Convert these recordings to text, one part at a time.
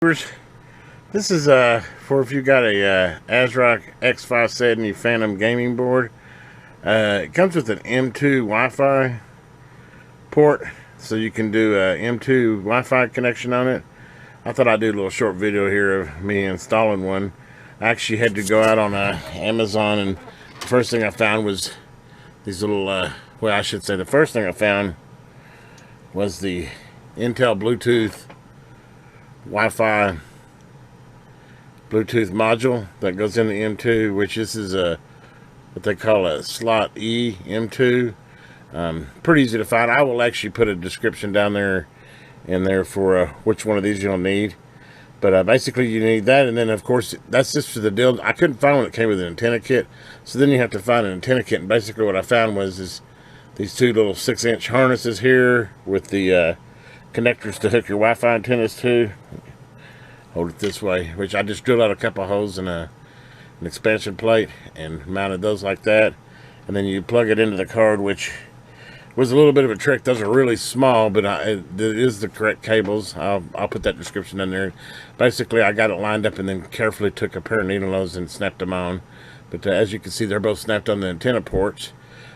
This is for if you got a ASRock X570 Phantom gaming board. It comes with an M2 Wi-Fi port, so you can do a M2 Wi-Fi connection on it. I thought I'd do a little short video here of me installing one. I actually had to go out on Amazon, and the first thing I found was these little, well, I should say the first thing I found was the Intel Bluetooth Wi-Fi Bluetooth module that goes in the M2, which this is what they call a slot E M2. Pretty easy to find. I will actually put a description down there in there for which one of these you'll need. But basically you need that, and then of course that's just for the deal. I couldn't find one that came with an antenna kit, so then you have to find an antenna kit. And basically what I found was these two little 6-inch harnesses here with the connectors to hook your Wi-Fi antennas to. Hold it this way, which I just drilled out a couple of holes in an expansion plate and mounted those like that. And then you plug it into the card, which was a little bit of a trick. Those are really small, but it is the correct cables. I'll put that description in there. Basically, I got it lined up and then carefully took a pair of needle nose and snapped them on. But as you can see, they're both snapped on the antenna ports.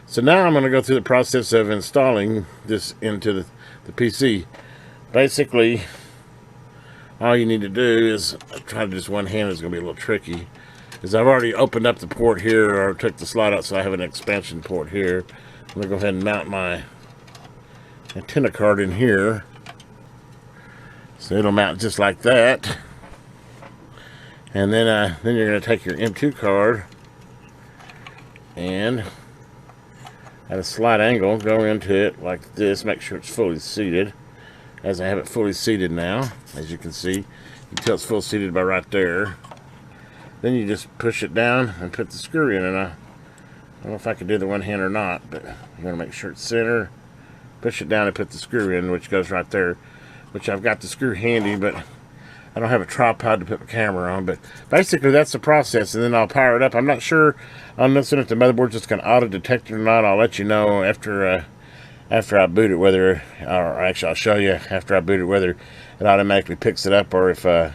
So now I'm going to go through the process of installing this into the PC. Basically, all you need to do is, try to just one hand is going to be a little tricky, is I've already opened up the port here, or took the slot out, so I have an expansion port here. I'm going to go ahead and mount my antenna card in here. So it'll mount just like that. And then you're going to take your M2 card and at a slight angle go into it like this. Make sure it's fully seated. As I have it fully seated now, as you can see, you can tell it's full seated by right there. Then you just push it down and put the screw in, and I don't know if I can do the one hand or not, but I'm going to make sure it's center. Push it down and put the screw in, which goes right there, which I've got the screw handy, but I don't have a tripod to put my camera on. But basically that's the process, and then I'll power it up. I'm not sure on this one if the motherboard's just going to auto detect it or not. I'll let you know after I boot it, whether, or actually I'll show you after I boot it whether it automatically picks it up or if I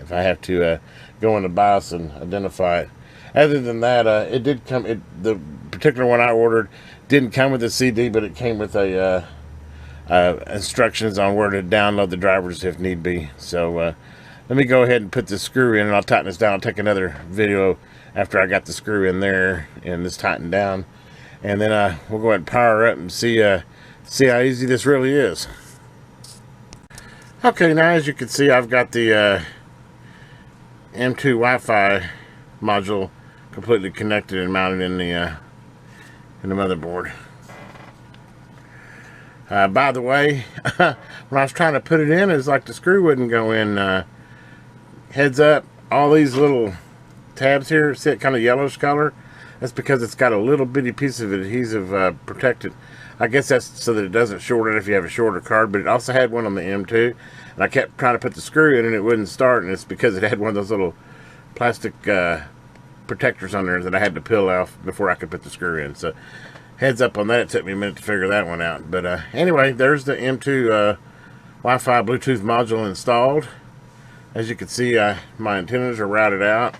have to go into BIOS and identify it. Other than that, it did come. The particular one I ordered didn't come with a CD, but it came with a instructions on where to download the drivers if need be. So let me go ahead and put the screw in, and I'll tighten this down. I'll take another video after I got the screw in there and this tightened down, and then we'll go ahead and power up and see how easy this really is. Okay, now as you can see, I've got the M2 Wi-Fi module completely connected and mounted in the motherboard. By the way, when I was trying to put it in, it's like the screw wouldn't go in. Heads up, all these little tabs here, see it kind of yellowish color? That's because it's got a little bitty piece of adhesive protected. I guess that's so that it doesn't short it if you have a shorter card, but it also had one on the M2, and I kept trying to put the screw in and it wouldn't start, and it's because it had one of those little plastic protectors on there that I had to peel off before I could put the screw in. So heads up on that. It took me a minute to figure that one out. But anyway, there's the M2 Wi-Fi Bluetooth module installed. As you can see, my antennas are routed out,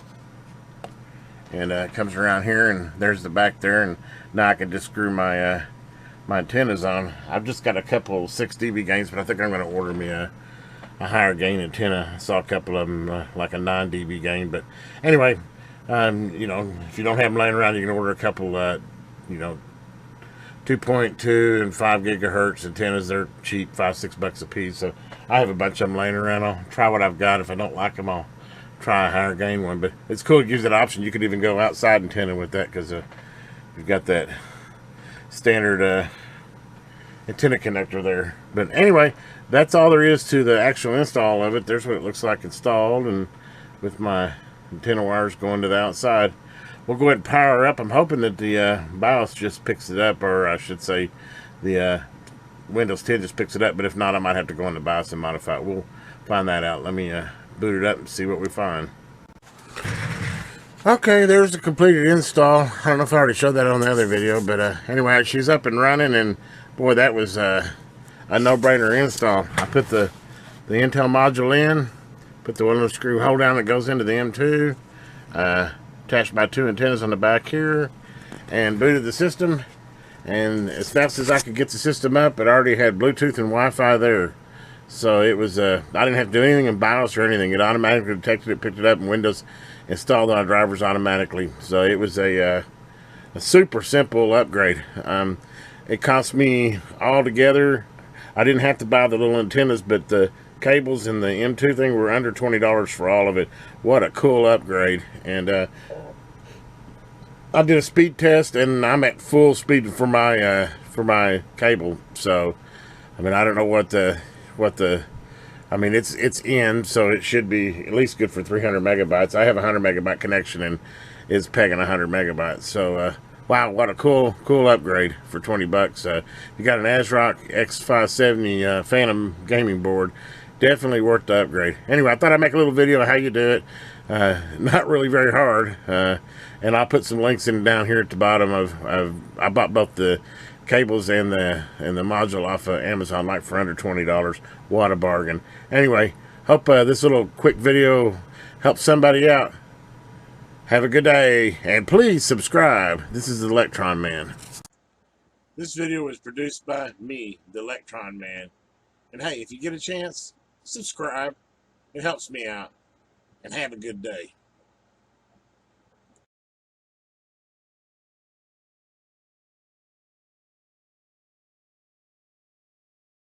and it comes around here, and there's the back there, and now I can just screw my antennas on. I've just got a couple 6 dB gains, but I think I'm going to order me a higher gain antenna. I saw a couple of them like a 9 dB gain, but anyway, you know, if you don't have them laying around, you can order a couple, you know, 2.2 and 5 gigahertz antennas. They're cheap, $5-6 a piece. So I have a bunch of them laying around. I'll try what I've got. If I don't like them, I'll try a higher gain one. But it's cool to use that option. You could even go outside antenna with that, because you've got that standard antenna connector there. But anyway, that's all there is to the actual install of it. There's what it looks like installed, and with my antenna wires going to the outside. We'll go ahead and power up. I'm hoping that the BIOS just picks it up, or I should say the Windows 10 just picks it up, but if not, I might have to go into BIOS and modify it. We'll find that out. Let me boot it up and see what we find. Okay, there's the completed install. I don't know if I already showed that on the other video, but anyway, she's up and running, and boy, that was a no-brainer install. I put the Intel module in, Put the one little screw hole down that goes into the M2. Attached my 2 antennas on the back here, and booted the system. And as fast as I could get the system up, it already had Bluetooth and Wi-Fi there. So it was, I didn't have to do anything in BIOS or anything. It automatically detected it, picked it up, and Windows installed on drivers automatically. So it was a super simple upgrade. It cost me altogether, I didn't have to buy the little antennas, but the cables and the M2 thing were under $20 for all of it. What a cool upgrade. And I did a speed test, and I'm at full speed for my cable. So I mean, I don't know what the I mean, it's in, so it should be at least good for 300 megabytes. I have a 100 megabyte connection, and it's pegging 100 megabytes. So wow, what a cool upgrade for 20 bucks. You got an ASRock X570 Phantom gaming board. Definitely worth the upgrade. Anyway, I thought I'd make a little video of how you do it. Not really very hard. And I'll put some links in down here at the bottom I bought both the cables and the module off of Amazon, like for under $20. What a bargain. Anyway, hope this little quick video helps somebody out. Have a good day, and please subscribe. This is the Electron Man. This video was produced by me, the Electron Man. And hey, if you get a chance, subscribe. It helps me out. And have a good day.